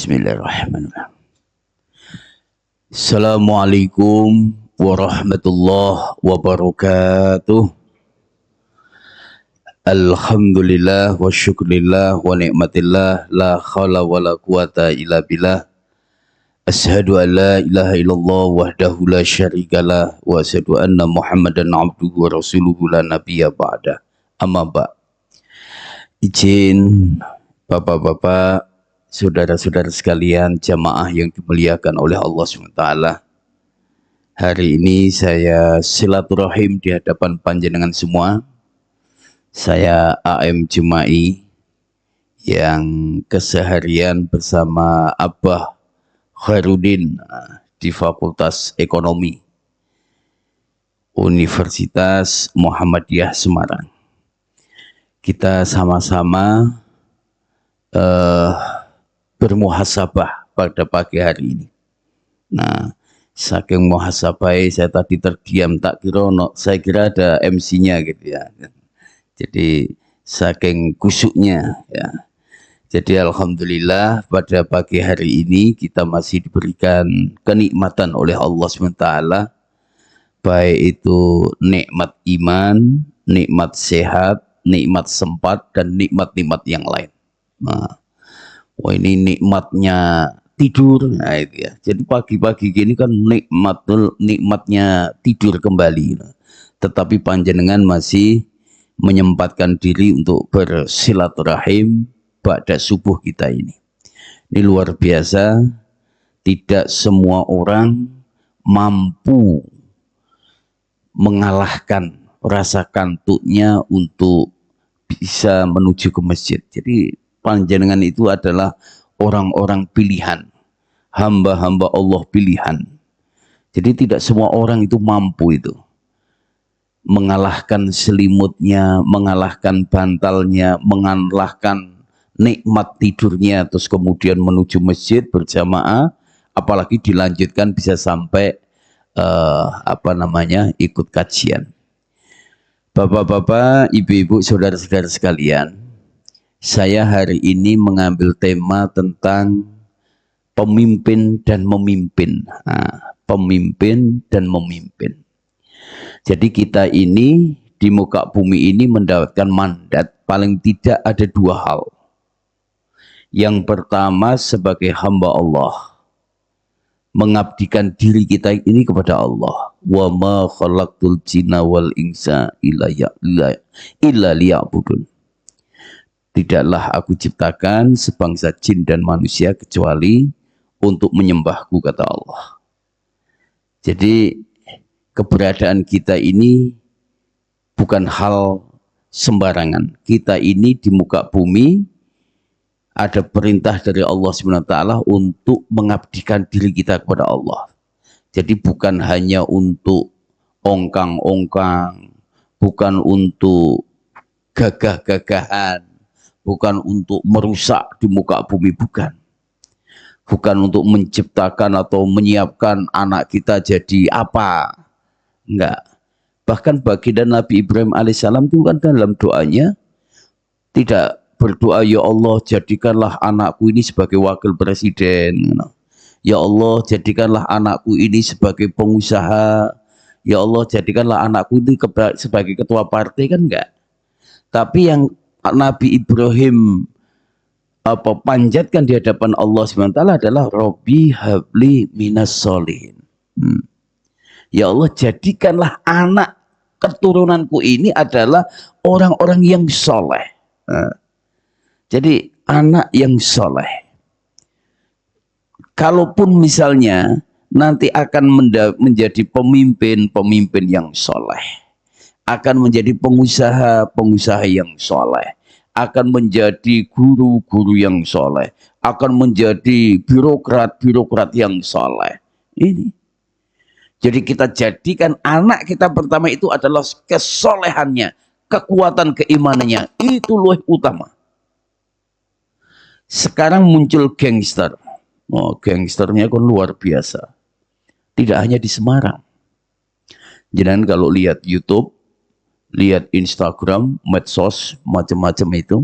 Bismillahirrahmanirrahim. Assalamualaikum warahmatullahi wabarakatuh. Alhamdulillah wa syukurillah wa ni'matillah la khawla wa la quwata illa billah. Ashhadu an la ilaha illallah wahdahu la syarikalah wa ashhadu anna Muhammadan abduhu wa rasuluhu la nabiyya ba'da. Amma ba'. Izin Bapak-bapak, saudara-saudara sekalian, jamaah yang dimuliakan oleh Allah SWT. Hari ini saya silaturahim di hadapan panjenengan semua. Saya AM Jumai yang keseharian bersama Abah Khairuddin di Fakultas Ekonomi Universitas Muhammadiyah Semarang. Kita sama-sama bermuhasabah pada pagi hari ini. Nah, saking muhasabah saya tadi terdiam, tak kira saya kira ada MC-nya gitu ya. Jadi saking kusyuknya ya. Jadi alhamdulillah pada pagi hari ini kita masih diberikan kenikmatan oleh Allah SWT, baik itu nikmat iman, nikmat sehat, nikmat sempat, dan nikmat-nikmat yang lain. Nah, wah ini nikmatnya tidur, nah itu ya. Jadi pagi-pagi gini kan nikmatnya tidur kembali. Nah, tetapi panjenengan masih menyempatkan diri untuk bersilaturahim pada subuh kita ini. Ini luar biasa. Tidak semua orang mampu mengalahkan rasa kantuknya untuk bisa menuju ke masjid. Jadi panjenengan itu adalah orang-orang pilihan, hamba-hamba Allah pilihan. Jadi tidak semua orang itu mampu itu mengalahkan selimutnya, mengalahkan bantalnya, mengalahkan nikmat tidurnya, terus kemudian menuju masjid berjamaah, apalagi dilanjutkan bisa sampai ikut kajian. Bapak-bapak, ibu-ibu, saudara-saudara sekalian, saya hari ini mengambil tema tentang pemimpin dan memimpin. Nah, pemimpin dan memimpin. Jadi kita ini di muka bumi ini mendapatkan mandat paling tidak ada dua hal. Yang pertama sebagai hamba Allah, mengabdikan diri kita ini kepada Allah. Wa ma khalaqtul jinna wal insa illa liya'budun. Tidaklah aku ciptakan sebangsa jin dan manusia kecuali untuk menyembahku, kata Allah. Jadi keberadaan kita ini bukan hal sembarangan. Kita ini di muka bumi ada perintah dari Allah SWT untuk mengabdikan diri kita kepada Allah. Jadi bukan hanya untuk ongkang-ongkang, bukan untuk gagah-gagahan, bukan untuk merusak di muka bumi, bukan. Bukan untuk menciptakan atau menyiapkan anak kita jadi apa. Enggak. Bahkan baginda Nabi Ibrahim alaihissalam itu kan dalam doanya tidak berdoa, ya Allah jadikanlah anakku ini sebagai wakil presiden. Ya Allah jadikanlah anakku ini sebagai pengusaha. Ya Allah jadikanlah anakku ini sebagai ketua partai, kan enggak. Tapi yang Nabi Ibrahim panjatkan di hadapan Allah SWT adalah Robbi habli minas solihin. Ya Allah jadikanlah anak keturunanku ini adalah orang-orang yang soleh. Jadi anak yang soleh. Kalaupun misalnya nanti akan menjadi pemimpin yang soleh, akan menjadi pengusaha yang soleh, akan menjadi guru-guru yang soleh, akan menjadi birokrat yang soleh. Ini. Jadi kita jadikan anak kita pertama itu adalah kesolehannya, kekuatan keimanannya, itu lebih utama. Sekarang muncul gangster. Oh, gangsternya kan luar biasa. Tidak hanya di Semarang. Jadi kalau lihat YouTube, lihat Instagram, medsos, macam-macam itu,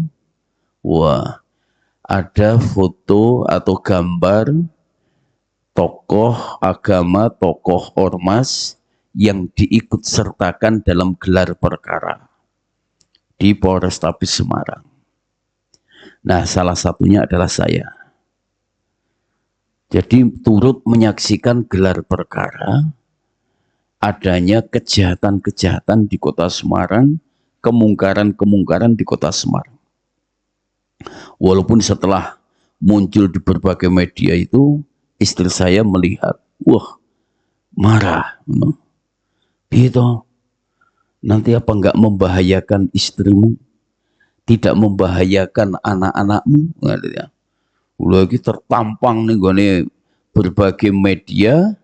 wah, ada foto atau gambar tokoh agama, tokoh ormas yang diikut sertakan dalam gelar perkara di Polrestabes Semarang. Nah, salah satunya adalah saya. Jadi turut menyaksikan gelar perkara adanya kejahatan-kejahatan di kota Semarang, kemungkaran-kemungkaran di kota Semarang. Walaupun setelah muncul di berbagai media itu, istri saya melihat, wah, marah. Gitu. Nanti apa enggak membahayakan istrimu? Tidak membahayakan anak-anakmu? Lagi tertampang nih gue berbagai media,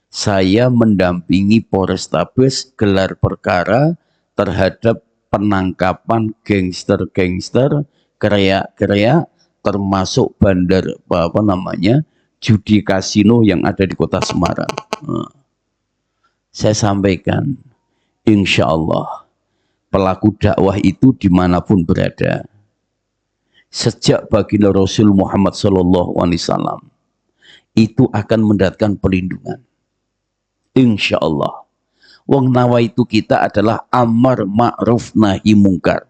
saya mendampingi Polrestabes gelar perkara terhadap penangkapan gangster-gangster, kreak-kreak, termasuk bandar judi kasino yang ada di kota Semarang. Saya sampaikan, insya Allah pelaku dakwah itu dimanapun berada, sejak baginda Rasul Muhammad SAW itu akan mendapatkan perlindungan. Insya Allah. Wong nawaitu kita adalah amar ma'ruf nahi mungkar.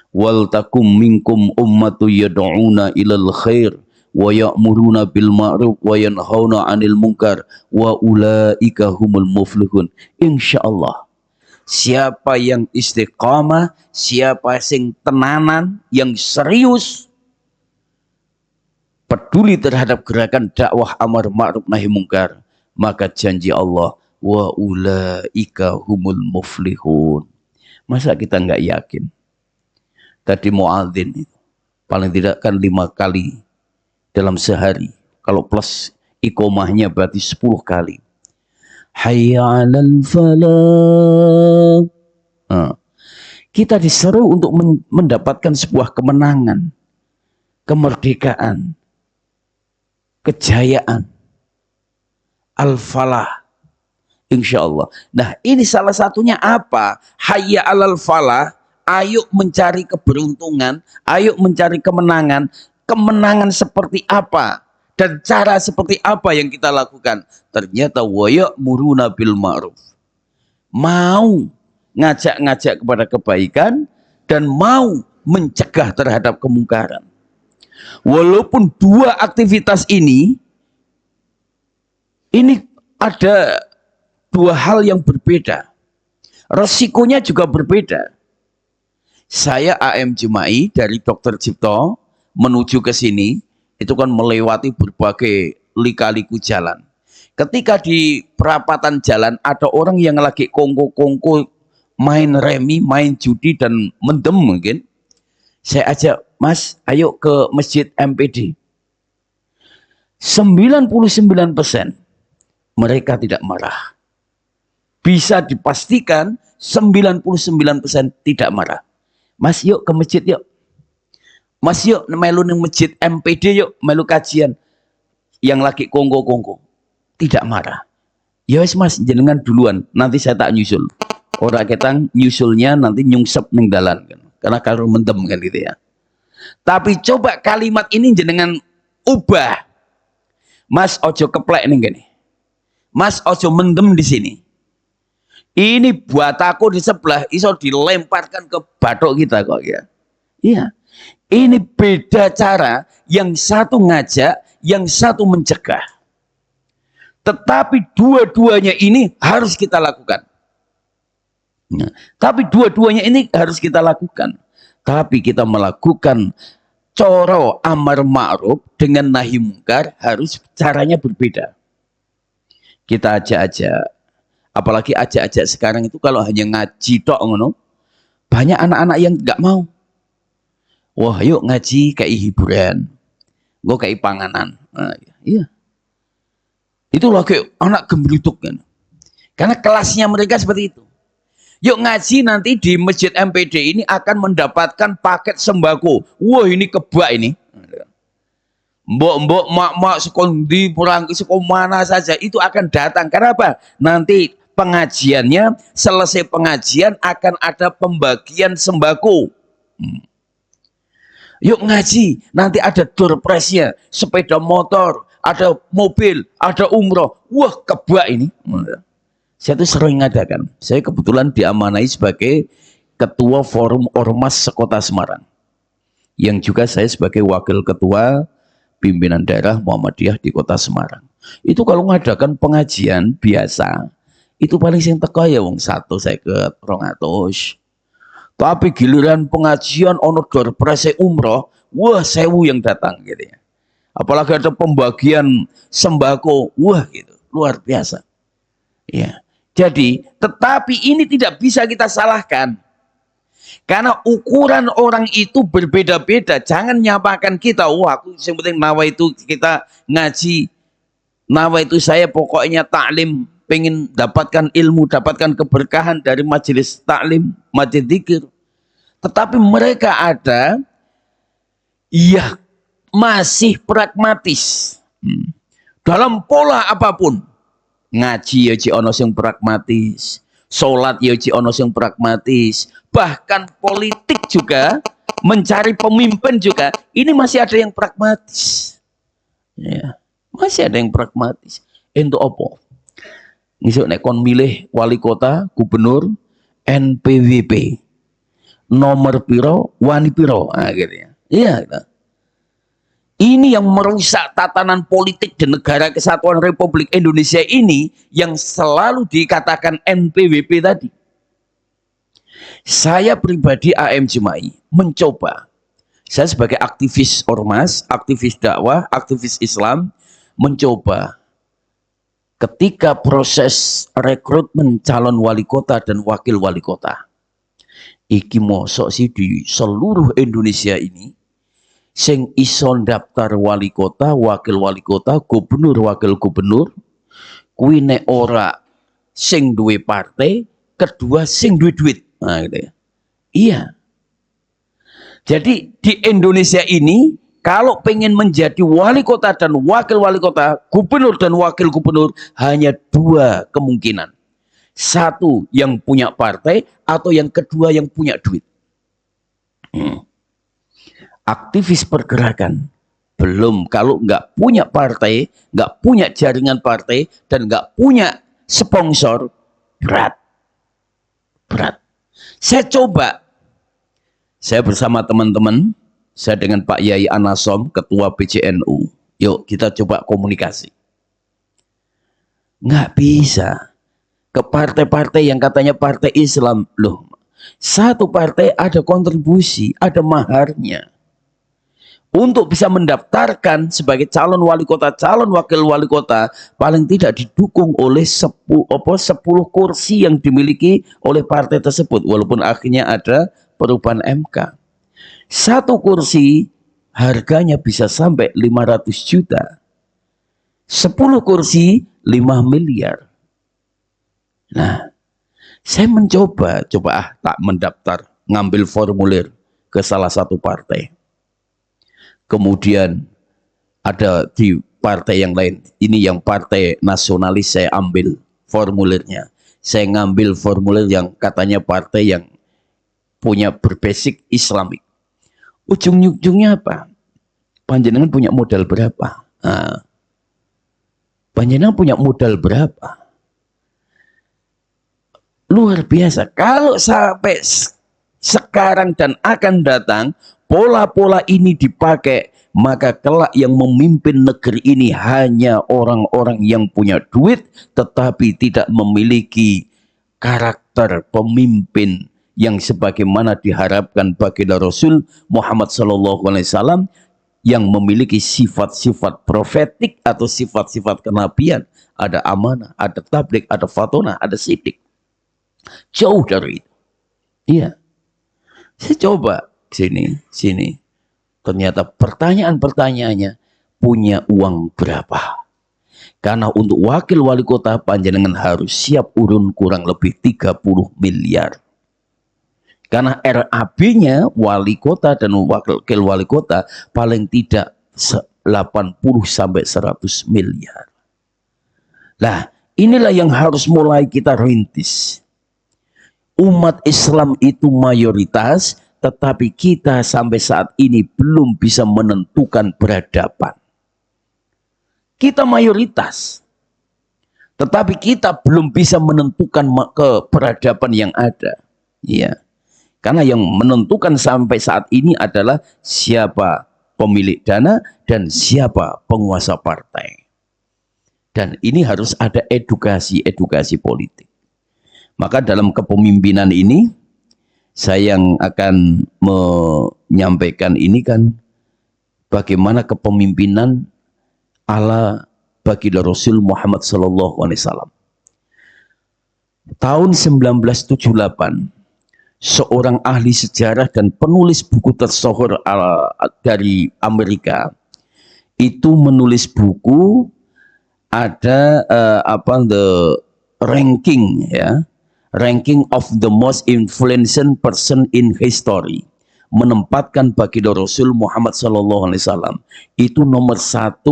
Wal takum minkum ummatu yad'una ilal khair wa ya'muruna bil ma'ruf wa yanhauna 'anil munkar wa ulaika humul muflihun. Insya Allah. Siapa yang istiqamah, siapa yang tenanan, yang serius, peduli terhadap gerakan dakwah amar ma'ruf nahi mungkar, maka janji Allah, wa ulaika humul muflihun. Masa kita nggak yakin? Tadi muadzin itu paling tidak kan 5 kali dalam sehari. Kalau plus iqomahnya berarti 10 kali. Hayya 'alal falah. Kita diseru untuk mendapatkan sebuah kemenangan, kemerdekaan, kejayaan, al-falah, insya Allah. Nah, ini salah satunya apa? Hayya 'alal falah, ayo mencari keberuntungan, ayo mencari kemenangan. Kemenangan seperti apa? Dan cara seperti apa yang kita lakukan? Ternyata wa ya'muruna bil ma'ruf. Mau ngajak-ngajak kepada kebaikan dan mau mencegah terhadap kemungkaran. Walaupun dua aktivitas ini ada dua hal yang berbeda. Resikonya juga berbeda. Saya AM Jumai dari Dr. Cipto menuju ke sini, itu kan melewati berbagai lika-liku jalan. Ketika di perapatan jalan ada orang yang lagi kongko-kongko main remi, main judi dan mendem mungkin. Saya ajak, Mas, ayo ke Masjid MPD. 99% mereka tidak marah. Bisa dipastikan 99% tidak marah. Mas, yuk ke masjid yuk. Mas, yuk melu ning Masjid MPD yuk, melu kajian. Yang lagi kongko-kongko tidak marah. Ya wes Mas, jenengan duluan, nanti saya tak nyusul. Orang ketang nyusulnya nanti nyungsep ning dalan kan. Karena kalau mendem kan gitu ya. Tapi coba kalimat ini jenengan ubah. Mas ojo keplek ning gini. Mas ojo mendem di sini. Ini buat aku di sebelah iso dilemparkan ke batok kita kok ya. Iya. Ini beda cara, yang satu ngajak, yang satu mencegah. Tetapi dua-duanya ini harus kita lakukan. Nah, tapi dua-duanya ini harus kita lakukan. Tapi kita melakukan coro amar ma'ruf dengan nahi mungkar harus caranya berbeda. Kita ajak-ajak, apalagi ajak-ajak sekarang itu kalau hanya ngaji tok ngono, banyak anak-anak yang nggak mau. Wah, yuk ngaji kayak hiburan, gue kayak panganan. Nah, iya. Itu lagi anak gembluduk kan. Karena kelasnya mereka seperti itu. Yuk ngaji nanti di Masjid MPD ini akan mendapatkan paket sembako. Wah, ini kebak ini. Mbok-mbok, mak-mak, sekondi, pulang ke mana saja itu akan datang. Karena apa? Nanti pengajiannya, selesai pengajian akan ada pembagian sembako. Yuk ngaji, nanti ada door prize-nya, sepeda motor, ada mobil, ada umroh. Wah, kebak ini. Saya tuh sering ngadakan. Saya kebetulan diamanai sebagai Ketua Forum Ormas Sekota Semarang. Yang juga saya sebagai Wakil Ketua Pimpinan Daerah Muhammadiyah di Kota Semarang. Itu kalau ngadakan pengajian biasa, itu paling sing teko ya wong 150, 200. Tapi giliran pengajian ono door prize umroh, wah 1000 yang datang gitu ya. Apalagi ada pembagian sembako, wah gitu, luar biasa. Ya. Jadi, tetapi ini tidak bisa kita salahkan. Karena ukuran orang itu berbeda-beda. Jangan nyapakan kita, wah aku yang penting nawa itu kita ngaji, nawa itu saya pokoknya taklim, pengen dapatkan ilmu, dapatkan keberkahan dari majelis taklim, majelis dzikir. Tetapi mereka ada, iya, masih pragmatis. Dalam pola apapun. Ngaji ya ci ono sing pragmatis, sholat ya ci ono sing pragmatis, bahkan politik juga, mencari pemimpin juga, ini masih ada yang pragmatis. Ya, masih ada yang pragmatis. Untuk apa? Ngisuk nek kon milih wali kota, gubernur, NPWP. Nomor piro, wani piro. Nah, gitu ya. Iya, gitu. Ini yang merusak tatanan politik di negara kesatuan Republik Indonesia ini yang selalu dikatakan NPWP tadi. Saya pribadi AM Jema'i mencoba, saya sebagai aktivis ormas, aktivis dakwah, aktivis Islam, mencoba ketika proses rekrutmen calon wali kota dan wakil wali kota. Iki mosok sih di seluruh Indonesia ini, sing iso daftar wali kota, wakil wali kota, gubernur, wakil gubernur, kuwi nek ora sing duwe partai, kedua sing duwe duit. Nah, gitu ya. Iya. Jadi di Indonesia ini kalau pengen menjadi wali kota dan wakil wali kota, gubernur dan wakil gubernur, hanya 2 kemungkinan. Satu yang punya partai atau yang kedua yang punya duit. Aktivis pergerakan belum, kalau nggak punya partai, nggak punya jaringan partai, dan nggak punya sponsor, berat. Saya coba, saya bersama teman-teman, saya dengan Pak Yai Anasom, Ketua PCNU, yuk kita coba komunikasi. Nggak bisa ke partai-partai yang katanya partai Islam, loh. Satu partai ada kontribusi, ada maharnya. Untuk bisa mendaftarkan sebagai calon wali kota, calon wakil wali kota, paling tidak didukung oleh 10 kursi yang dimiliki oleh partai tersebut, walaupun akhirnya ada perubahan MK. 1 kursi harganya bisa sampai 500 juta. 10 kursi 5 miliar. Nah, saya mencoba tak mendaftar, ngambil formulir ke salah satu partai. Kemudian ada di partai yang lain, ini yang partai nasionalis, saya ambil formulirnya. Saya ngambil formulir yang katanya partai yang punya berbasic Islamik. Ujung-ujungnya apa? Panjenengan punya modal berapa? Nah, panjenengan punya modal berapa? Luar biasa. Kalau sampai sekarang dan akan datang, pola-pola ini dipakai, maka kelak yang memimpin negeri ini hanya orang-orang yang punya duit, tetapi tidak memiliki karakter pemimpin yang sebagaimana diharapkan baginda Rasul Muhammad SAW, yang memiliki sifat-sifat profetik atau sifat-sifat kenabian. Ada amanah, ada tabligh, ada fatonah, ada sidik. Jauh dari itu. Iya. Saya coba sini. Ternyata pertanyaan-pertanyaannya, punya uang berapa? Karena untuk wakil wali kota, panjenengan harus siap urun kurang lebih 30 miliar. Karena RAB-nya wali kota dan wakil wali kota paling tidak 80 sampai 100 miliar. Nah, inilah yang harus mulai kita rintis. Umat Islam itu mayoritas, tetapi kita sampai saat ini belum bisa menentukan peradaban. Kita mayoritas, tetapi kita belum bisa menentukan peradaban yang ada. Ya. Karena yang menentukan sampai saat ini adalah siapa pemilik dana dan siapa penguasa partai. Dan ini harus ada edukasi politik. Maka dalam kepemimpinan ini, saya yang akan menyampaikan ini kan, bagaimana kepemimpinan ala baginda Rasul Muhammad SAW. Tahun 1978, seorang ahli sejarah dan penulis buku tersohor dari Amerika, itu menulis buku, ada the ranking, ya, ranking of the most influential person in history, menempatkan baginda Rasul Muhammad SAW itu nomor 1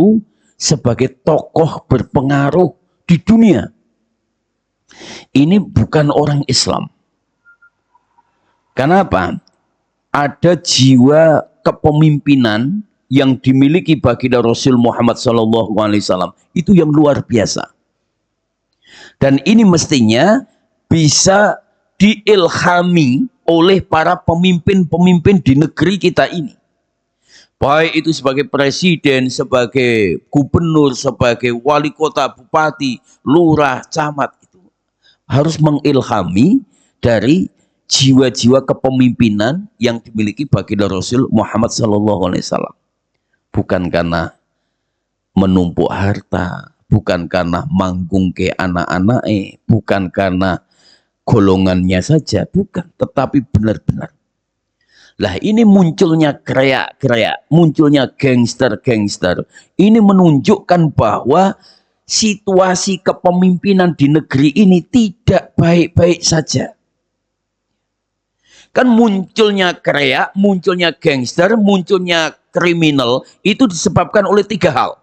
sebagai tokoh berpengaruh di dunia. Ini bukan orang Islam. Kenapa? Ada jiwa kepemimpinan yang dimiliki baginda Rasul Muhammad SAW itu yang luar biasa. Dan ini mestinya bisa diilhami oleh para pemimpin-pemimpin di negeri kita ini. Baik itu sebagai presiden, sebagai gubernur, sebagai wali kota, bupati, lurah, camat, itu harus mengilhami dari jiwa-jiwa kepemimpinan yang dimiliki baginda Rasul Muhammad SAW. Bukan karena menumpuk harta, bukan karena manggung ke anak-anaknya, bukan karena golongannya saja, bukan, tetapi benar-benar. Lah ini munculnya kreak-kreak, munculnya gangster-gangster. Ini menunjukkan bahwa situasi kepemimpinan di negeri ini tidak baik-baik saja. Kan munculnya kreak, munculnya gangster, munculnya kriminal, itu disebabkan oleh 3 hal.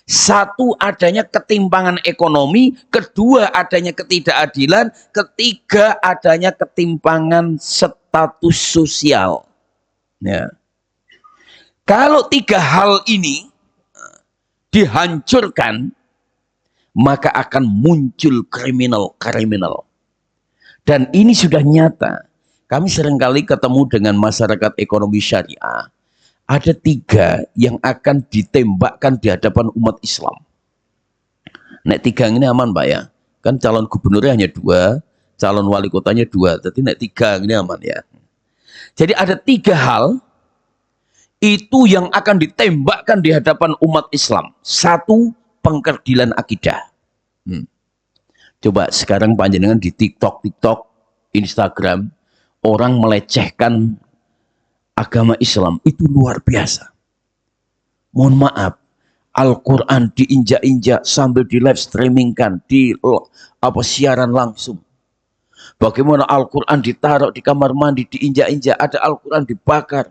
1, adanya ketimpangan ekonomi, 2, adanya ketidakadilan, 3, adanya ketimpangan status sosial. Ya. Kalau 3 hal ini dihancurkan, maka akan muncul kriminal. Dan ini sudah nyata. Kami seringkali ketemu dengan masyarakat ekonomi syariah. Ada 3 yang akan ditembakkan di hadapan umat Islam. Nek 3 ini aman Pak ya. Kan calon gubernurnya hanya 2, calon wali kotanya 2. Jadi nek 3 ini aman ya. Jadi ada 3 hal itu yang akan ditembakkan di hadapan umat Islam. 1, pengkerdilan akidah. Coba sekarang panjenengan di TikTok, Instagram, orang melecehkan agama Islam itu luar biasa. Mohon maaf, Al-Quran diinjak-injak sambil di live streamingkan, di siaran langsung. Bagaimana Al-Quran ditaruh di kamar mandi, diinjak-injak, ada Al-Quran dibakar.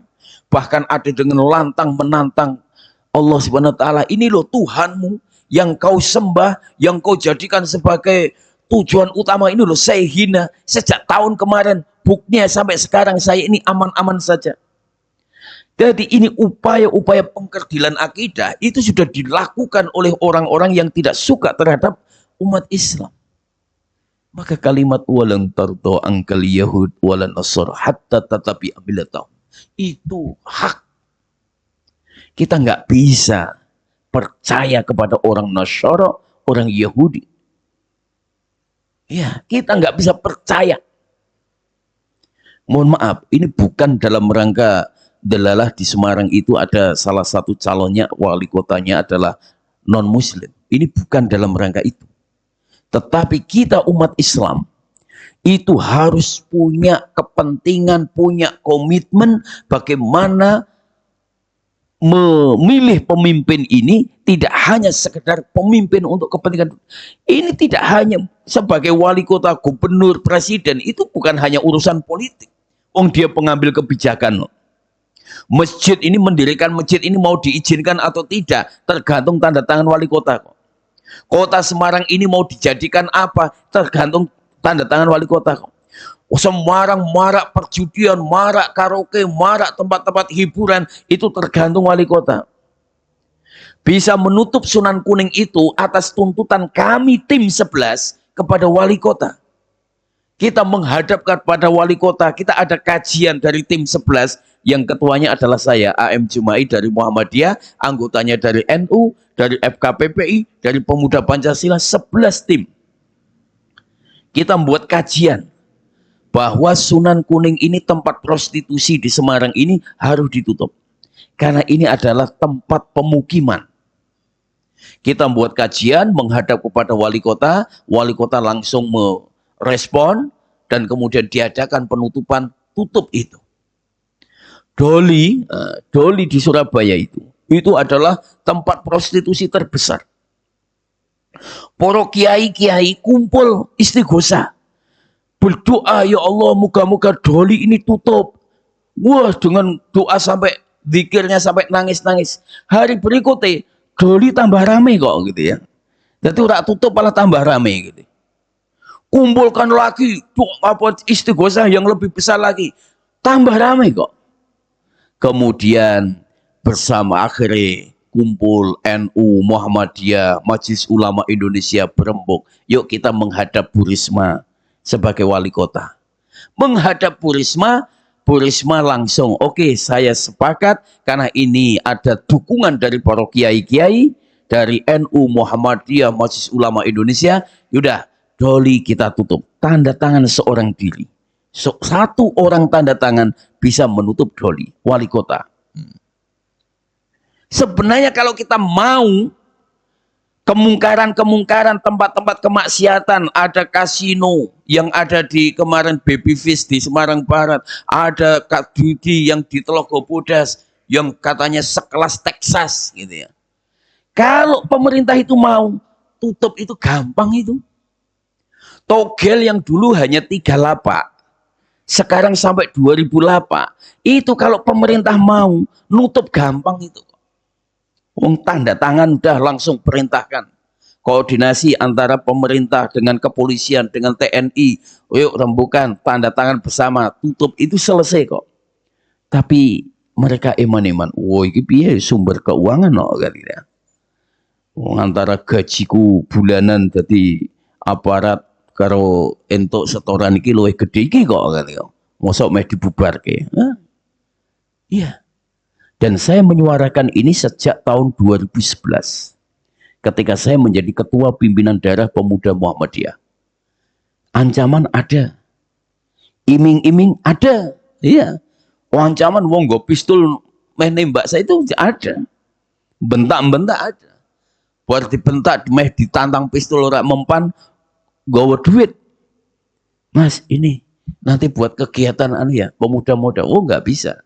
Bahkan ada dengan lantang menantang Allah Subhanahu wa taala, ini loh Tuhanmu yang kau sembah, yang kau jadikan sebagai tujuan utama, ini loh saya hina sejak tahun kemarin, buktinya sampai sekarang saya ini aman-aman saja. Jadi ini upaya-upaya pengkerdilan akidah itu sudah dilakukan oleh orang-orang yang tidak suka terhadap umat Islam. Maka kalimat walan tardo angkal yahud walan nasr hatta tatabi abilatahu, itu hak. Kita nggak bisa percaya kepada orang Nasara, orang Yahudi. Ya, kita nggak bisa percaya. Mohon maaf, ini bukan dalam rangka delalah di Semarang itu ada salah satu calonnya, wali kotanya adalah non-muslim. Ini bukan dalam rangka itu. Tetapi kita umat Islam itu harus punya kepentingan, punya komitmen bagaimana memilih pemimpin ini tidak hanya sekedar pemimpin untuk kepentingan. Ini tidak hanya sebagai wali kota, gubernur, presiden, itu bukan hanya urusan politik. Dia pengambil kebijakan loh. Masjid ini, mendirikan masjid ini mau diizinkan atau tidak tergantung tanda tangan wali kota. Kota Semarang ini mau dijadikan apa tergantung tanda tangan wali kota. Semarang marak perjudian, marak karaoke, marak tempat-tempat hiburan, itu tergantung wali kota. Bisa menutup Sunan Kuning itu atas tuntutan kami tim 11 kepada wali kota. Kita menghadap kepada wali kota, kita ada kajian dari tim 11 yang ketuanya adalah saya, AM Jumai dari Muhammadiyah, anggotanya dari NU, dari FKPPI, dari Pemuda Pancasila, 11 tim. Kita membuat kajian bahwa Sunan Kuning ini tempat prostitusi di Semarang ini harus ditutup. Karena ini adalah tempat pemukiman. Kita membuat kajian, menghadap kepada wali kota langsung merespon, dan kemudian diadakan penutupan, tutup itu. Doli di Surabaya itu adalah tempat prostitusi terbesar. Para kiai-kiai kumpul istighosa, berdoa, ya Allah, moga-moga Doli ini tutup. Wah, dengan doa sampai zikirnya sampai nangis-nangis. Hari berikutnya Doli tambah rame kok gitu ya. Jadi udah tutup malah tambah rame gitu. Kumpulkan lagi doa istighosa yang lebih besar lagi, tambah rame kok. Kemudian bersama akhirnya kumpul NU, Muhammadiyah, Majelis Ulama Indonesia berembuk. Yuk kita menghadap Bu Risma sebagai wali kota. Menghadap Bu Risma langsung, oke, saya sepakat karena ini ada dukungan dari para kiai-kiai, dari NU, Muhammadiyah, Majelis Ulama Indonesia. Yaudah, Doli kita tutup. Tanda tangan seorang diri. Satu orang tanda tangan bisa menutup Doli, wali kota. Sebenarnya kalau kita mau kemungkaran tempat-tempat kemaksiatan, ada kasino yang ada di kemarin Baby Fish di Semarang Barat, ada Kak Dudi yang di Telogo Bodas yang katanya sekelas Texas gitu ya. Kalau pemerintah itu mau tutup itu gampang itu. Togel yang dulu hanya 3 lapak, sekarang sampai 2000 lapak. Itu kalau pemerintah mau nutup gampang itu. Tanda tangan udah langsung perintahkan. Koordinasi antara pemerintah dengan kepolisian, dengan TNI. Yuk rembukan, tanda tangan bersama, tutup, itu selesai kok. Tapi mereka eman-eman. Wah, ini piye sumber keuangan kok kali-kali. Antara gajiku bulanan jadi aparat karo entuk setoran iki luwih gedhe iki kok kali ya. Mosok meh dibubarke. Iya. Dan saya menyuarakan ini sejak tahun 2011. Ketika saya menjadi ketua pimpinan daerah Pemuda Muhammadiyah. Ancaman ada. Iming-iming ada. Iya. Ancaman wong nggo pistol meh nembak saya itu ada. Bentak-bentak ada. Buat dibentak meh ditantang pistol ora mempan, gawa duit. Mas, ini nanti buat kegiatan ya, pemuda-muda. Oh, nggak bisa.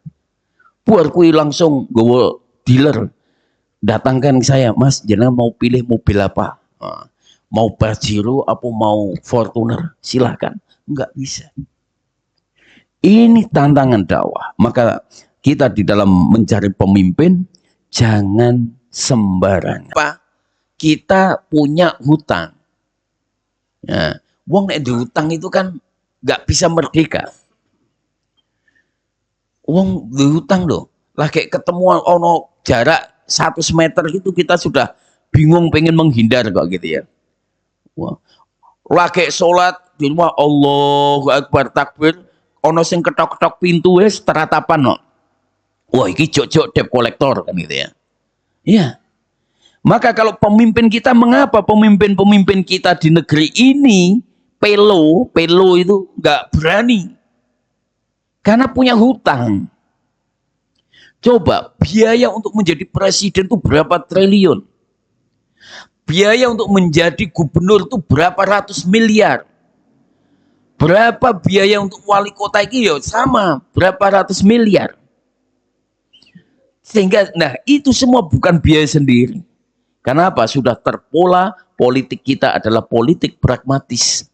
Buat kui langsung gawa dealer. Datangkan saya, Mas, jangan mau pilih mobil apa? Mau Pajero apa mau Fortuner? Silahkan. Nggak bisa. Ini tantangan dakwah. Maka kita di dalam mencari pemimpin jangan sembarangan. Kita punya hutang. Ya, wong nek dihutang itu kan nggak bisa merdeka. Wong dihutang loh, lagi ketemu ono jarak 100 meter gitu kita sudah bingung pengen menghindar kok gitu ya. Wah, lagi sholat di rumah Allahu Akbar takbir, ono sing ketok-ketok pintu wes teratapan no. Wah, iki jok-jok debt kolektor kan gitu ya. Iya. Maka kalau pemimpin kita, mengapa pemimpin-pemimpin kita di negeri ini pelo itu nggak berani? Karena punya hutang. Coba biaya untuk menjadi presiden itu berapa triliun? Biaya untuk menjadi gubernur itu berapa ratus miliar? Berapa biaya untuk wali kota ini ya sama, berapa ratus miliar? Sehingga, nah itu semua bukan biaya sendiri. Kenapa? Sudah terpola politik kita adalah politik pragmatis.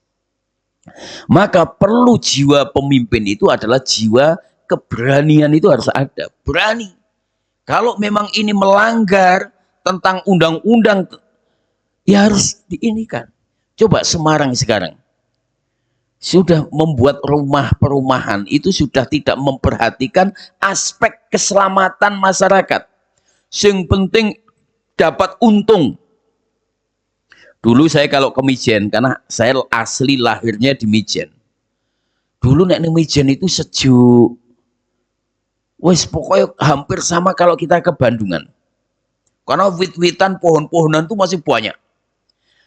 Maka perlu jiwa pemimpin itu adalah jiwa keberanian, itu harus ada. Berani. Kalau memang ini melanggar tentang undang-undang, ya harus diinikan. Coba Semarang sekarang. sudah membuat rumah-perumahan itu sudah tidak memperhatikan aspek keselamatan masyarakat. Yang penting dapat untung. Dulu saya kalau ke Mijen, karena saya asli lahirnya di Mijen. Dulu nek Mijen itu sejuk. Wes pokoknya hampir sama kalau kita ke Bandungan. Karena wit-witan, pohon-pohonan itu masih banyak.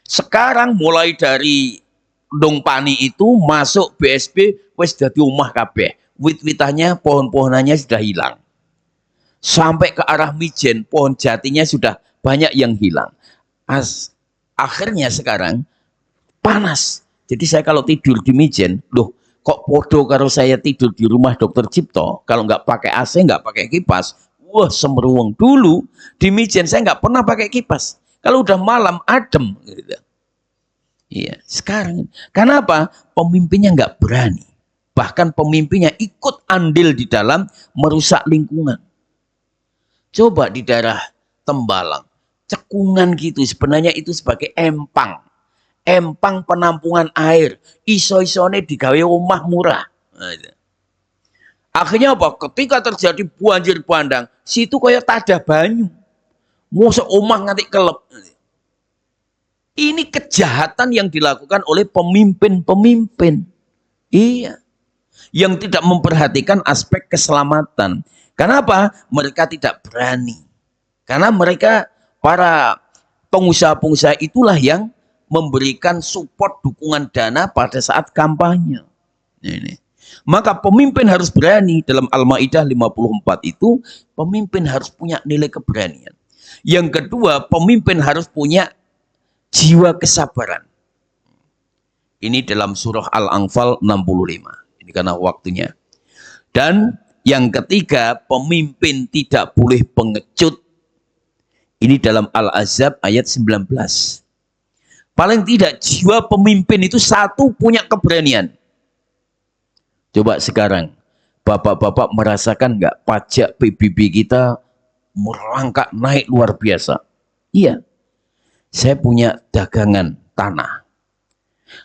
Sekarang mulai dari Dong Pani itu masuk BSP wes jadi omah kabeh. Wit-witannya, pohon-pohonannya sudah hilang. Sampai ke arah Mijen, pohon jatinya sudah banyak yang hilang. Akhirnya sekarang panas. Jadi saya kalau tidur di Mijen, loh kok podo kalau saya tidur di rumah Dokter Cipto, kalau nggak pakai AC, nggak pakai kipas, wah semeruang. Dulu di Mijen saya nggak pernah pakai kipas. Kalau udah malam adem. Gitu. Iya, sekarang. Kenapa? Pemimpinnya nggak berani. Bahkan pemimpinnya ikut andil di dalam merusak lingkungan. Coba di daerah Tembalang, cekungan gitu, sebenarnya itu sebagai empang. Empang penampungan air. Iso-isone digawe omah murah. Akhirnya apa? Ketika terjadi banjir bandang, situ kaya tada banyu. Mosok omah nganti kelep. Ini kejahatan yang dilakukan oleh pemimpin-pemimpin. Iya. Yang tidak memperhatikan aspek keselamatan. Kenapa? Mereka tidak berani. Karena mereka, para pengusaha-pengusaha itulah yang memberikan support dukungan dana pada saat kampanye. Ini. Maka pemimpin harus berani. Dalam Al-Maidah 54 itu, pemimpin harus punya nilai keberanian. Yang kedua, pemimpin harus punya jiwa kesabaran. Ini dalam surah Al-Anfal 65. Ini karena waktunya. Dan yang ketiga, pemimpin tidak boleh pengecut. Ini dalam Al-Ahzab ayat 19. Paling tidak jiwa pemimpin itu satu, punya keberanian. Coba sekarang, bapak-bapak merasakan nggak pajak PBB kita merangkak naik luar biasa? Iya. Saya punya dagangan tanah.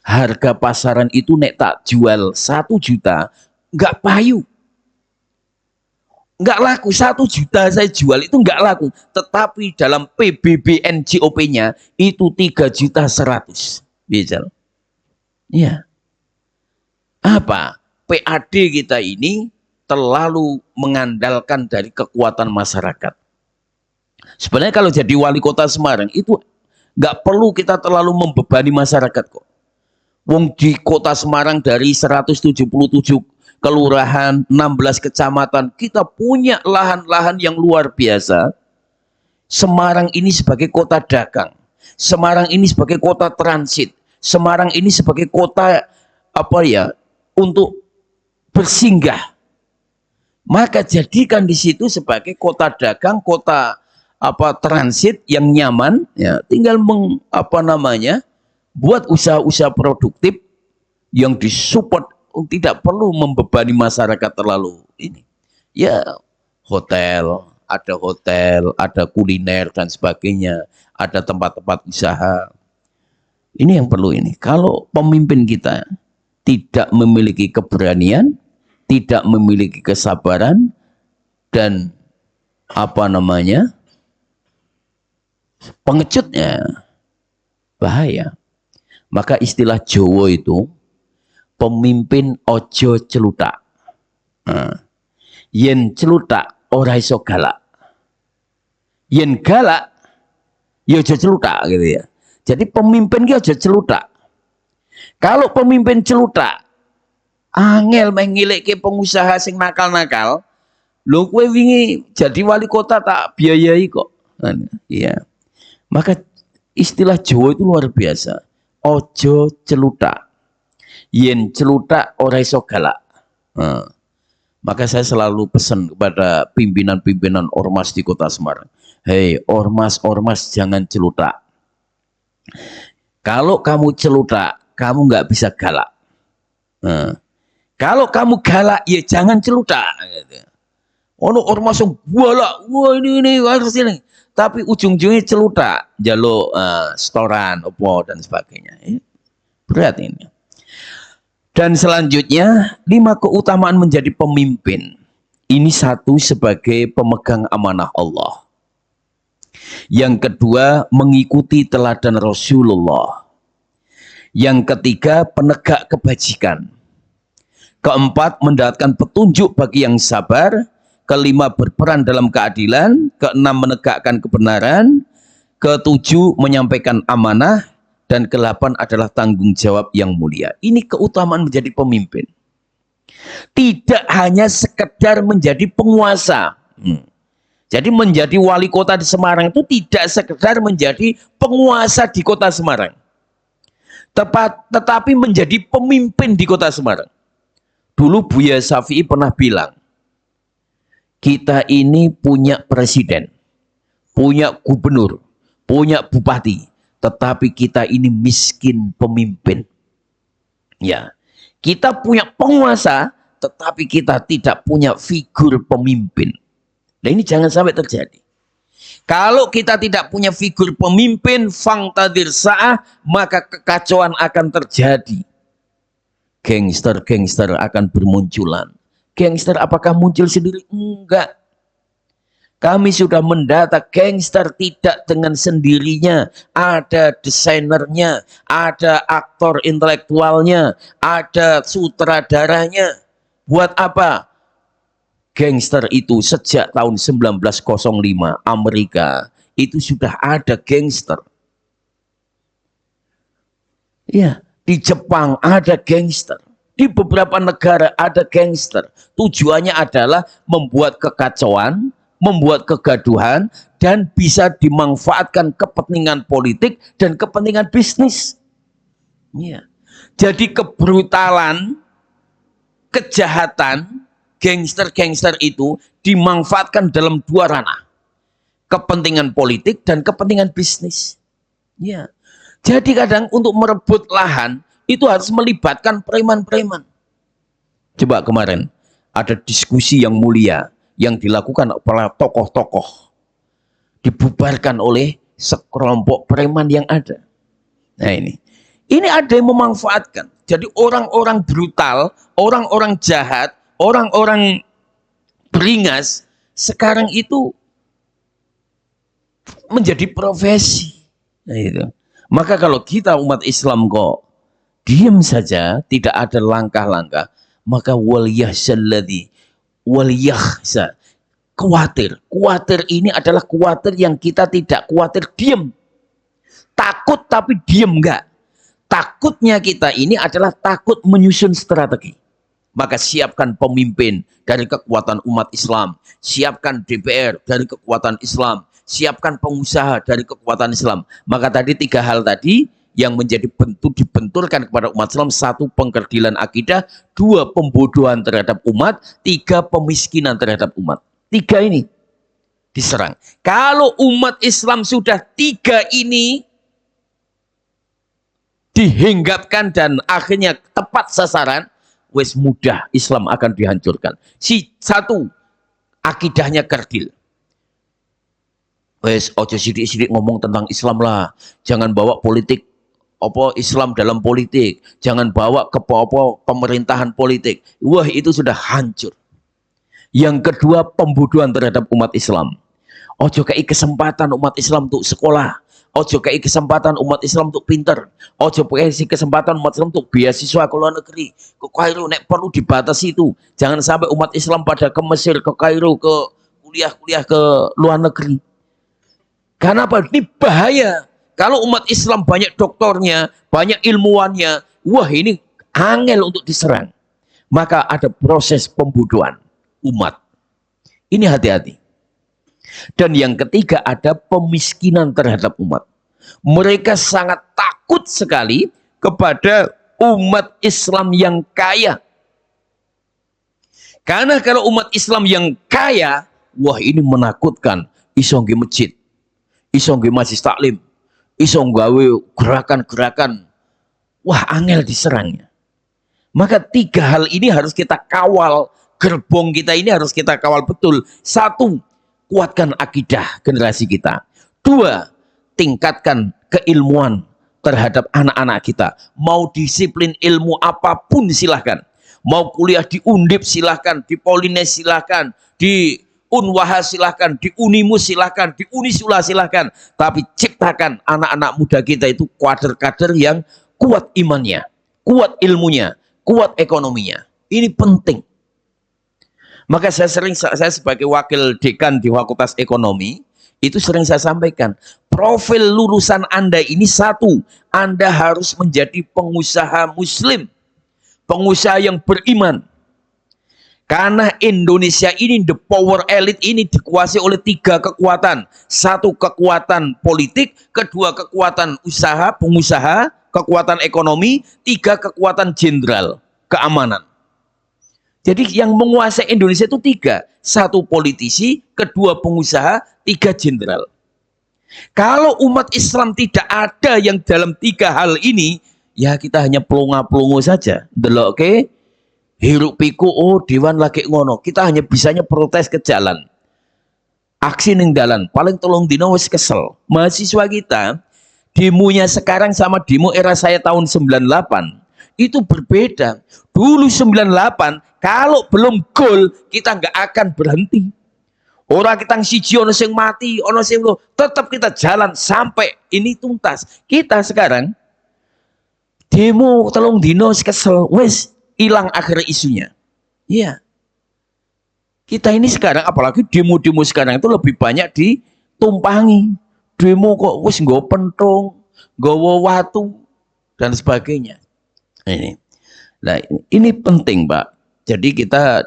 Harga pasaran itu nek tak jual 1 juta, nggak payu. Nggak laku, 1 juta saya jual itu nggak laku. Tetapi dalam PBB NJOP-nya itu 3.100.000. Bisa. Iya. Apa? PAD kita ini terlalu mengandalkan dari kekuatan masyarakat. Sebenarnya kalau jadi wali kota Semarang itu nggak perlu kita terlalu membebani masyarakat kok. Wong di kota Semarang dari 177 kelurahan, 16 kecamatan, kita punya lahan-lahan yang luar biasa. Semarang ini sebagai kota dagang. Semarang ini sebagai kota transit. Semarang ini sebagai kota untuk bersinggah. Maka jadikan di situ sebagai kota dagang, kota transit yang nyaman, ya, tinggal buat usaha-usaha produktif yang disupport, tidak perlu membebani masyarakat terlalu ini. Ya, hotel, ada kuliner dan sebagainya, ada tempat-tempat usaha. Ini yang perlu ini. Kalau pemimpin kita tidak memiliki keberanian, tidak memiliki kesabaran, dan pengecutnya bahaya. Maka istilah Jawa itu pemimpin ojo celutak. Yen celutak ora iso galak. Yen galak ya ojo celutak gitu ya. Jadi pemimpin ki ojo celutak. Kalau pemimpin celutak, angel mengilekke pengusaha sing nakal-nakal, lho kowe wingi jadi wali kota tak biayai kok. Iya. Maka istilah Jawa itu luar biasa. Ojo celutak. Yen celutak ora iso galak. Maka saya selalu pesan kepada pimpinan-pimpinan ormas di Kota Semarang. Hei, ormas-ormas jangan celutak. Kalau kamu celutak, kamu nggak bisa galak. Kalau kamu galak, ya jangan celutak. Ono ormas yang galak, wah ini harus ini. Tapi ujung-ujungnya celutak, jaluk setoran, opo dan sebagainya. Berat ini. Dan selanjutnya, 5 keutamaan menjadi pemimpin. Ini satu sebagai pemegang amanah Allah. Yang kedua, mengikuti teladan Rasulullah. Yang ketiga, penegak kebajikan. Keempat, mendapatkan petunjuk bagi yang sabar. Kelima, berperan dalam keadilan. Keenam, menegakkan kebenaran. Ketujuh, menyampaikan amanah. Dan ke-8 adalah tanggung jawab yang mulia. Ini keutamaan menjadi pemimpin. Tidak hanya sekedar menjadi penguasa. Jadi menjadi wali kota di Semarang itu tidak sekedar menjadi penguasa di kota Semarang. Tetapi menjadi pemimpin di kota Semarang. Dulu Buya Syafi'i pernah bilang, kita ini punya presiden, punya gubernur, punya bupati, tetapi kita ini miskin pemimpin. Ya, kita punya penguasa, tetapi kita tidak punya figur pemimpin. Nah, ini jangan sampai terjadi. Kalau kita tidak punya figur pemimpin, fangtadir sa'ah, maka kekacauan akan terjadi. Gangster-gangster akan bermunculan. Gangster apakah muncul sendiri? Enggak. Kami sudah mendata gangster tidak dengan sendirinya. Ada desainernya, ada aktor intelektualnya, ada sutradaranya. Buat apa? Gangster itu sejak tahun 1905 Amerika itu sudah ada gangster. Ya, di Jepang ada gangster. Di beberapa negara ada gangster. Tujuannya adalah membuat kekacauan, membuat kegaduhan, dan bisa dimanfaatkan kepentingan politik dan kepentingan bisnis. Ya. Jadi kebrutalan, kejahatan, gangster-gangster itu dimanfaatkan dalam dua ranah. Kepentingan politik dan kepentingan bisnis. Ya. Jadi kadang untuk merebut lahan, itu harus melibatkan preman-preman. Coba kemarin, ada diskusi yang mulia, yang dilakukan oleh tokoh-tokoh, dibubarkan oleh sekelompok preman yang ada. Nah ini ada yang memanfaatkan. Jadi orang-orang brutal, orang-orang jahat, orang-orang beringas, sekarang itu menjadi profesi. Nah, itu. Maka kalau kita umat Islam kok diam saja, tidak ada langkah-langkah, maka waliyahsa, khawatir ini adalah khawatir yang kita tidak khawatir diam, takut tapi diam enggak. Takutnya kita ini adalah takut menyusun strategi. Maka siapkan pemimpin dari kekuatan umat Islam, siapkan DPR dari kekuatan Islam, siapkan pengusaha dari kekuatan Islam. Maka tadi 3 hal tadi yang menjadi dibenturkan kepada umat Islam: 1, pengkerdilan akidah, 2, pembodohan terhadap umat, 3, pemiskinan terhadap umat. 3 ini diserang. Kalau umat Islam sudah 3 ini dihinggapkan dan akhirnya tepat sasaran, wes mudah Islam akan dihancurkan. 1, akidahnya kerdil. Wes ojo sidik-sidik ngomong tentang Islam lah, jangan bawa politik Islam dalam politik, jangan bawa ke pemerintahan politik. Wah, itu sudah hancur. Yang kedua, pembodohan terhadap umat Islam. Ojo kei kesempatan umat Islam untuk sekolah, ojo kei kesempatan umat Islam untuk pinter, ojo kei kesempatan umat Islam untuk beasiswa ke luar negeri, ke Kairo, nek perlu dibatasi itu. Jangan sampai umat Islam pada ke Mesir, ke Kairo, ke kuliah-kuliah ke luar negeri. Karena apa? Ini bahaya. Kalau umat Islam banyak doktornya, banyak ilmuwannya, wah ini angel untuk diserang. Maka ada proses pembodohan umat. Ini hati-hati. Dan yang ketiga ada pemiskinan terhadap umat. Mereka sangat takut sekali kepada umat Islam yang kaya. Karena kalau umat Islam yang kaya, wah ini menakutkan. Iso nggih masjid, iso nggih majlis taklim, iso nggawe gerakan-gerakan. Wah, angel diserangnya. Maka 3 hal ini harus kita kawal. Gerbong kita ini harus kita kawal betul. 1, kuatkan akidah generasi kita. 2, tingkatkan keilmuan terhadap anak-anak kita. Mau disiplin ilmu apapun silahkan. Mau kuliah di Undip silahkan, di Polines silahkan, di Unwaha silahkan, di Unimus silahkan, di Unisula silahkan. Tapi ciptakan anak-anak muda kita itu kader-kader yang kuat imannya, kuat ilmunya, kuat ekonominya. Ini penting. Maka saya sebagai wakil dekan di Fakultas Ekonomi, itu sering saya sampaikan, profil lulusan Anda ini satu, Anda harus menjadi pengusaha muslim, pengusaha yang beriman. Karena Indonesia ini, the power elite ini dikuasai oleh 3 kekuatan. 1 kekuatan politik, 2 kekuatan usaha, pengusaha, kekuatan ekonomi, 3 kekuatan jenderal, keamanan. Jadi yang menguasai Indonesia itu 3. 1 politisi, 2 pengusaha, 3 jenderal. Kalau umat Islam tidak ada yang dalam 3 hal ini, ya kita hanya pelongo-pelongo saja. Delok ke hiruk piku, oh dewan lagi ngono. Kita hanya bisanya protes ke jalan. Aksi ning dalan, paling tolong dino wis kesel. Mahasiswa kita, demonya sekarang sama demo era saya tahun 98, itu berbeda. Dulu 98, kalau belum gol, kita nggak akan berhenti. Orang kita siji ono sing mati, ono sing tetap kita jalan sampai ini tuntas. Kita sekarang demo tolong dino kesel, wis hilang akhir isunya. Iya. Kita ini sekarang, apalagi demo-demo sekarang itu lebih banyak ditumpangi. Demo kok wis nggo pentung, nggawa watu dan sebagainya. Ini. Nah, ini penting, Pak. Jadi kita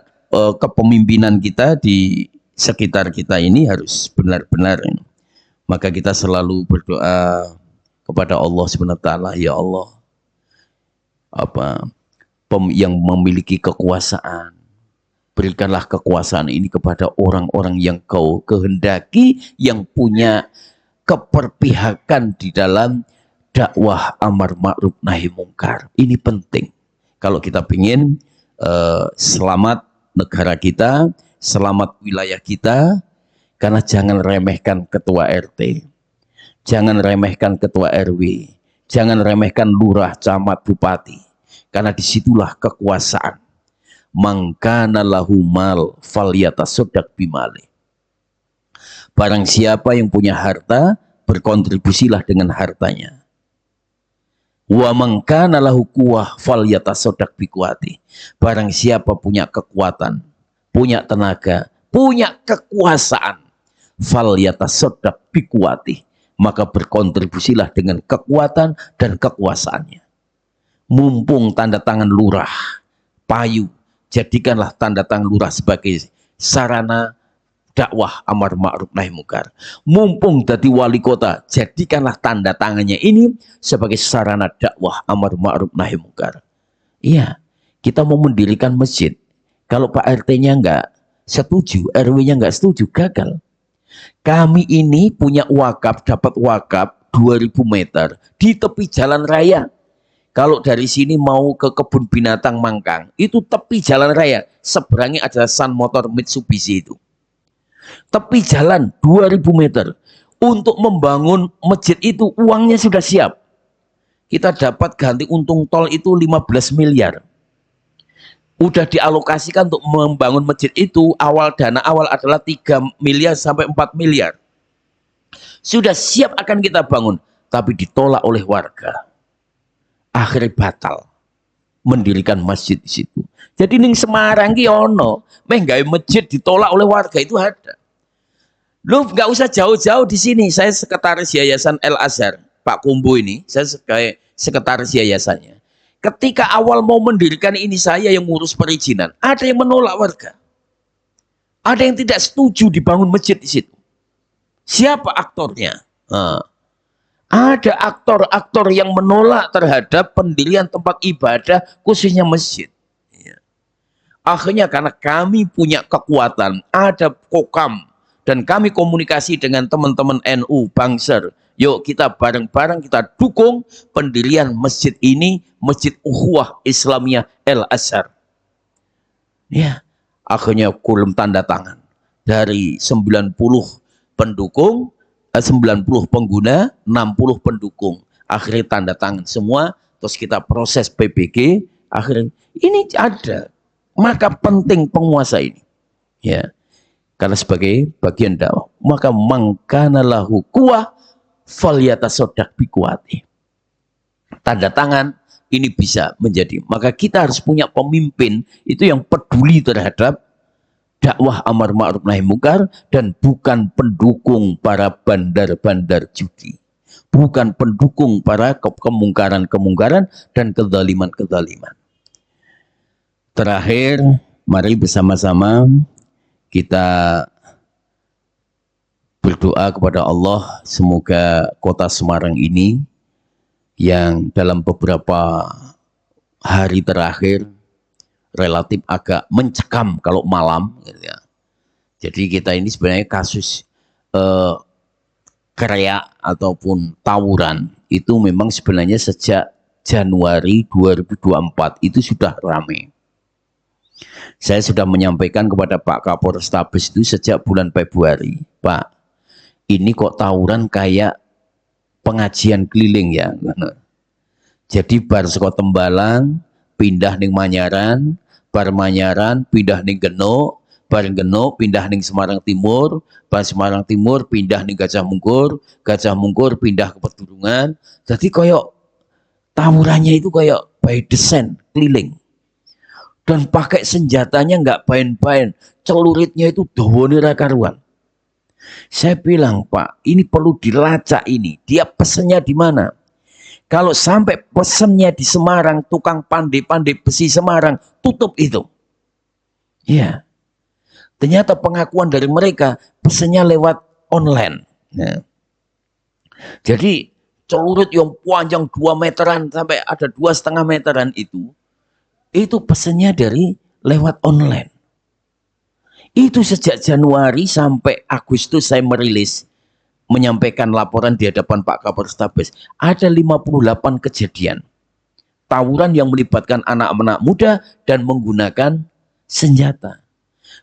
kepemimpinan kita di sekitar kita ini harus benar-benar. Maka kita selalu berdoa kepada Allah Subhanahu wa taala, ya Allah, yang memiliki kekuasaan, berikanlah kekuasaan ini kepada orang-orang yang kau kehendaki, yang punya keperpihakan di dalam dakwah amar ma'ruf nahi mungkar. Ini penting kalau kita ingin selamat negara kita, selamat wilayah kita. Karena jangan remehkan ketua RT, jangan remehkan ketua RW, jangan remehkan lurah, camat, bupati. Karena disitulah kekuasaan. Mangkana lahu mal falyatasaddaq bimali. Barang siapa yang punya harta, berkontribusilah dengan hartanya. Wa mangkana lahu quwwah falyatasaddaq biquwati. Barang siapa punya kekuatan, punya tenaga, punya kekuasaan, falyatasaddaq biquwati, maka berkontribusilah dengan kekuatan dan kekuasaannya. Mumpung tanda tangan lurah payu, jadikanlah tanda tangan lurah sebagai sarana dakwah amar ma'ruf nahi mungkar. Mumpung jadi wali kota, jadikanlah tanda tangannya ini sebagai sarana dakwah amar ma'ruf nahi mungkar. Iya, kita mau mendirikan masjid, kalau Pak RT-nya enggak setuju, RW-nya enggak setuju, gagal. Kami ini punya wakaf, dapat wakaf 2000 meter di tepi jalan raya. Kalau dari sini mau ke kebun binatang Mangkang, itu tepi jalan raya, seberangnya adalah Sun Motor Mitsubishi itu. Tepi jalan 2000 meter. Untuk membangun masjid itu uangnya sudah siap. Kita dapat ganti untung tol itu 15 miliar. Udah dialokasikan untuk membangun masjid itu, dana awal adalah 3 miliar sampai 4 miliar. Sudah siap akan kita bangun, tapi ditolak oleh warga. Akhirnya batal mendirikan masjid di situ. Jadi ning Semarang ki ono, meh gawe masjid ditolak oleh warga itu ada. Lu nggak usah jauh-jauh di sini. Saya sekretaris Yayasan El Azhar, Pak Kumbu ini, saya sebagai sekretaris yayasannya. Ketika awal mau mendirikan ini saya yang ngurus perizinan, ada yang menolak warga. Ada yang tidak setuju dibangun masjid di situ. Siapa aktornya? Ada aktor-aktor yang menolak terhadap pendirian tempat ibadah, khususnya masjid. Akhirnya karena kami punya kekuatan, ada kokam, dan kami komunikasi dengan teman-teman NU, Bangser. Yuk kita bareng-bareng kita dukung pendirian masjid ini, Masjid Ukhuwah Islamiyah El Azhar. Ya, akhirnya kulum tanda tangan dari 90 pendukung, 90 pengguna, 60 pendukung. akhirnya tanda tangan semua, terus kita proses PBG, akhirnya ini ada. Maka penting penguasa ini, ya, karena sebagai bagian dakwah. Maka mangkana lahu quwwah falyatasaddaq biquwwati. Tanda tangan ini bisa menjadi. Maka kita harus punya pemimpin itu yang peduli terhadap dakwah amar ma'ruf nahi munkar dan bukan pendukung para bandar-bandar judi. Bukan pendukung para kemungkaran-kemungkaran dan kezaliman-kezaliman. Terakhir, mari bersama-sama kita berdoa kepada Allah, semoga kota Semarang ini yang dalam beberapa hari terakhir relatif agak mencekam kalau malam, gitu ya. Jadi kita ini sebenarnya kasus kereak ataupun tawuran itu memang sebenarnya sejak Januari 2024 itu sudah ramai. Saya sudah menyampaikan kepada Pak Kapolrestabes itu sejak bulan Februari, Pak, ini kok tawuran kayak pengajian keliling ya. Jadi bar saka Tembalang pindah ning Manyaran, bar Manyaran pindah ning Genuk, bar Genuk pindah ning Semarang Timur, bar Semarang Timur pindah ning Gajah Mungkur, Gajah Mungkur pindah ke Pedurungan. Jadi koyok tawurannya itu koyok by design keliling. Dan pakai senjatanya nggak bain-bain, celuritnya itu dawane ra karuan. Saya bilang, Pak, ini perlu dilacak ini. Dia pesennya di mana? Kalau sampai pesennya di Semarang, tukang pandai-pandai besi Semarang, tutup itu. Ya. Ternyata pengakuan dari mereka, pesennya lewat online. Nah. Jadi, celurit yang panjang 2 meteran sampai ada 2,5 meteran itu pesennya dari lewat online. Itu sejak Januari sampai Agustus saya merilis, menyampaikan laporan di hadapan Pak Kapolrestabes. Ada 58 kejadian tawuran yang melibatkan anak-anak muda dan menggunakan senjata.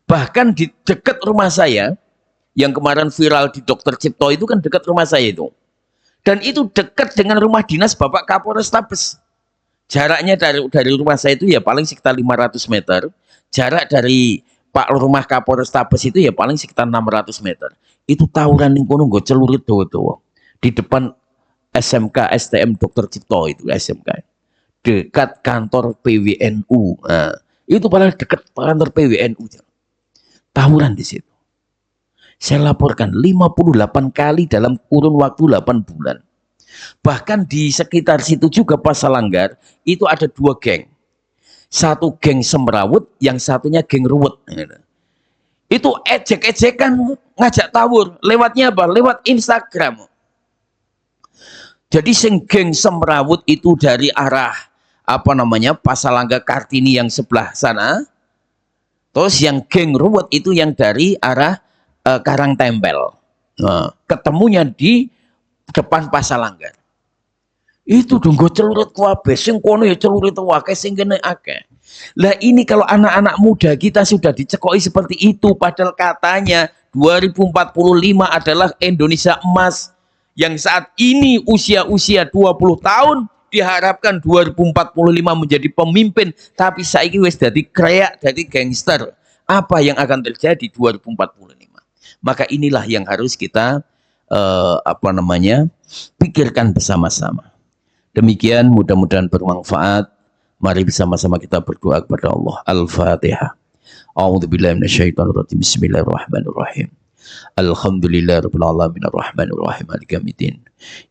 Bahkan di dekat rumah saya, yang kemarin viral di Dr. Cipto itu kan dekat rumah saya itu. Dan itu dekat dengan rumah dinas Bapak Kapolrestabes. Jaraknya dari rumah saya itu ya paling sekitar 500 meter. Jarak dari Pak rumah Kapolrestabes itu ya paling sekitar 600 meter. Itu tawuran ning kono nggo celurit dawa-dawa. Di depan SMK STM Dr. Cipto itu SMK. Dekat kantor PWNU. Nah, itu paling dekat kantor PWNU. Tawuran di situ. Saya laporkan 58 kali dalam kurun waktu 8 bulan. Bahkan di sekitar situ juga Pasalanggar itu ada 2 geng. Satu geng semrawut, yang satunya geng ruwet. Itu ejek-ejekan ngajak tawur. Lewatnya apa? Lewat Instagram. Jadi sing geng semrawut itu dari arah Pasalangga Kartini yang sebelah sana. Terus yang geng ruwet itu yang dari arah Karangtempel. Nah, ketemunya di depan Pasalanggar. Itu dong gue celurit kabeh, sing kono ya celurit akeh, sing kene akeh. Lah ini kalau anak-anak muda kita sudah dicekoi seperti itu, padahal katanya 2045 adalah Indonesia emas, yang saat ini usia-usia 20 tahun diharapkan 2045 menjadi pemimpin, tapi saiki wis dadi kreak, dadi gangster. Apa yang akan terjadi 2045? Maka inilah yang harus kita pikirkan bersama-sama. Demikian, mudah-mudahan bermanfaat. Mari bersama-sama kita berdoa kepada Allah. Al-Fatihah. A'udzubillahi minasyaitonirrajim. Bismillahirrahmanirrahim. Alhamdulillahirabbil alamin arrahmanir rahim maliki yaumiddin.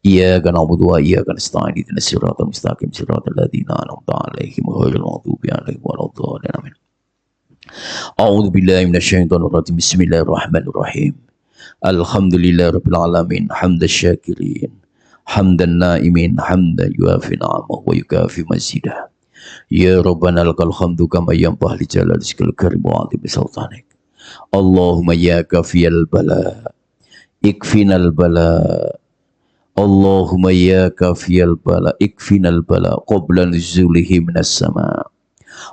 Iyyaka na'budu wa iyyaka nasta'in ihdinas siratal mustaqim siratal ladzina an'amta 'alaihim ghairil maghdubi 'alaihim waladdallin. Amin. A'udzubillahi minasyaitonirrajim. Bismillahirrahmanirrahim. Alhamdulillahirabbil alamin hamdasyakirin hamdan naimin hamdan yuafi ni'amahu wa yukafi mazidah. Ya Rabbana lakal hamdu kama yanbaghi li jalalikal karim wa 'azimi sultanik. Allahumma ya kafiyal bala ikfinal bala. Allahumma ya kafiyal bala ikfinal bala qabla nuzulihi minas sama.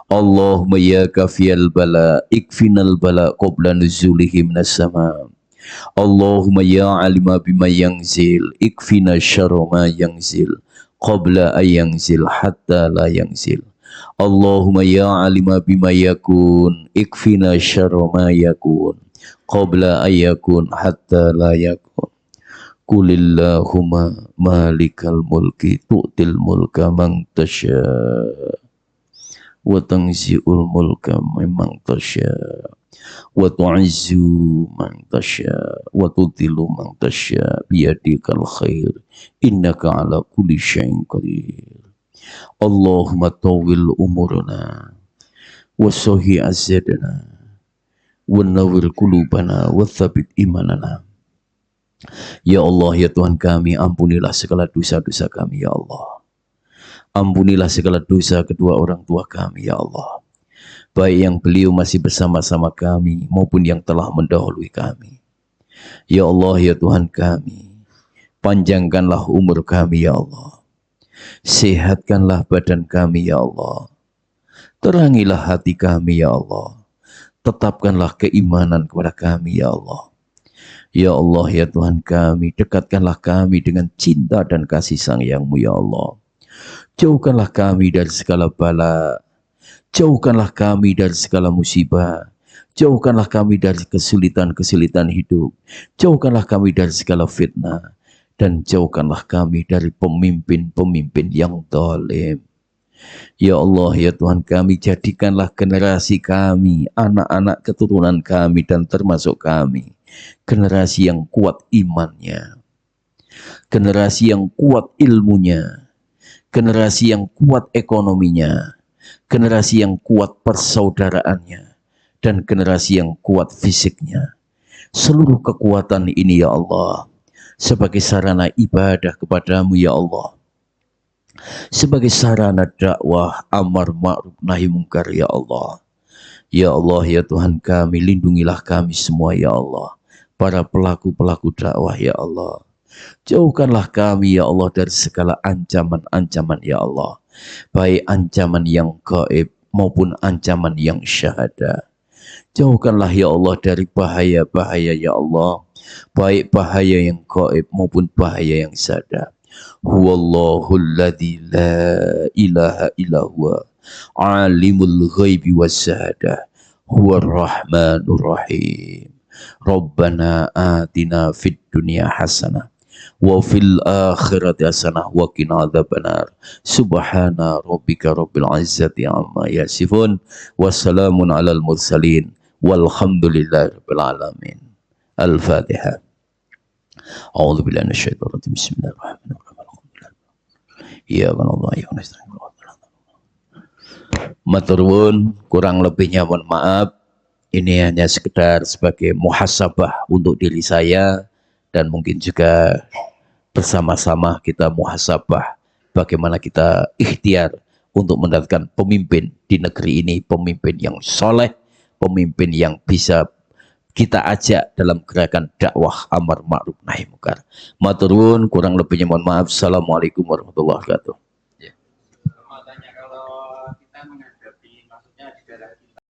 Allahumma ya kafiyal bala ikfinal bala qabla nuzulihi minas sama. Allahumma ya alima bima yangzil ikfina syarra ma yangzil qabla an yanzil hatta la yanzil. Allahumma ya alima bima yakun ikfina syarra ma yakun qabla an yakun hatta la yakun. Qulillahumma malikal mulki tu'til mulka man tasya wa tanzi'ul mulka mimman tasya wa tu'izzu man tasya wa tudhillu man tasya biyadikal khair innaka ala kulli syai'in qadir. Allahumma tawwil umurana wa sahhi azadana wa nawwir qulubana wa tsabbit imanana. Ya Allah, ya Tuhan kami, ampunilah segala dosa-dosa kami ya Allah. Ampunilah segala dosa kedua orang tua kami ya Allah, baik yang beliau masih bersama-sama kami maupun yang telah mendahului kami. Ya Allah, ya Tuhan kami, panjangkanlah umur kami ya Allah, sehatkanlah badan kami ya Allah, terangilah hati kami ya Allah, tetapkanlah keimanan kepada kami ya Allah. Ya Allah, ya Tuhan kami, dekatkanlah kami dengan cinta dan kasih sayang-Mu ya Allah. Jauhkanlah kami dari segala bala, jauhkanlah kami dari segala musibah, jauhkanlah kami dari kesulitan-kesulitan hidup, jauhkanlah kami dari segala fitnah, dan jauhkanlah kami dari pemimpin-pemimpin yang zalim. Ya Allah, ya Tuhan kami, jadikanlah generasi kami, anak-anak keturunan kami dan termasuk kami, generasi yang kuat imannya, generasi yang kuat ilmunya, generasi yang kuat ekonominya, generasi yang kuat persaudaraannya, dan generasi yang kuat fisiknya. Seluruh kekuatan ini ya Allah, sebagai sarana ibadah kepadamu ya Allah, sebagai sarana dakwah amar ma'ruf nahi mungkar ya Allah. Ya Allah, ya Tuhan kami, lindungilah kami semua ya Allah, para pelaku-pelaku dakwah ya Allah. Jauhkanlah kami ya Allah dari segala ancaman-ancaman ya Allah, baik ancaman yang gaib maupun ancaman yang syahada. Jauhkanlah ya Allah dari bahaya-bahaya ya Allah, baik bahaya yang gaib maupun bahaya yang syahada. Huwallahul ladzi la ilaha illa huwa alimul ghaibi wassahadah huwar rahmanur rahim. Rabbana atina fid dunya hasanah wa fil akhirati hasanah wa qina adzabannar. Subhana rabbika rabbil izzati amma yasifun, wassalamun alal mursalin, walhamdulillahi rabbil alamin. Al-Fatihah. A'udzu billahi minasyaitonir rajim. Bismillahirrahmanirrahim. Ya Allah, ya nasta'in. Matur nuwun, kurang lebihnya mohon maaf. Ini hanya sekedar sebagai muhasabah untuk diri saya, dan mungkin juga bersama-sama kita muhasabah bagaimana kita ikhtiar untuk mendapatkan pemimpin di negeri ini, pemimpin yang soleh, pemimpin yang bisa kita ajak dalam gerakan dakwah amar ma'ruf nahi mungkar. Matur nuwun, kurang lebihnya mohon maaf. Assalamualaikum warahmatullahi wabarakatuh.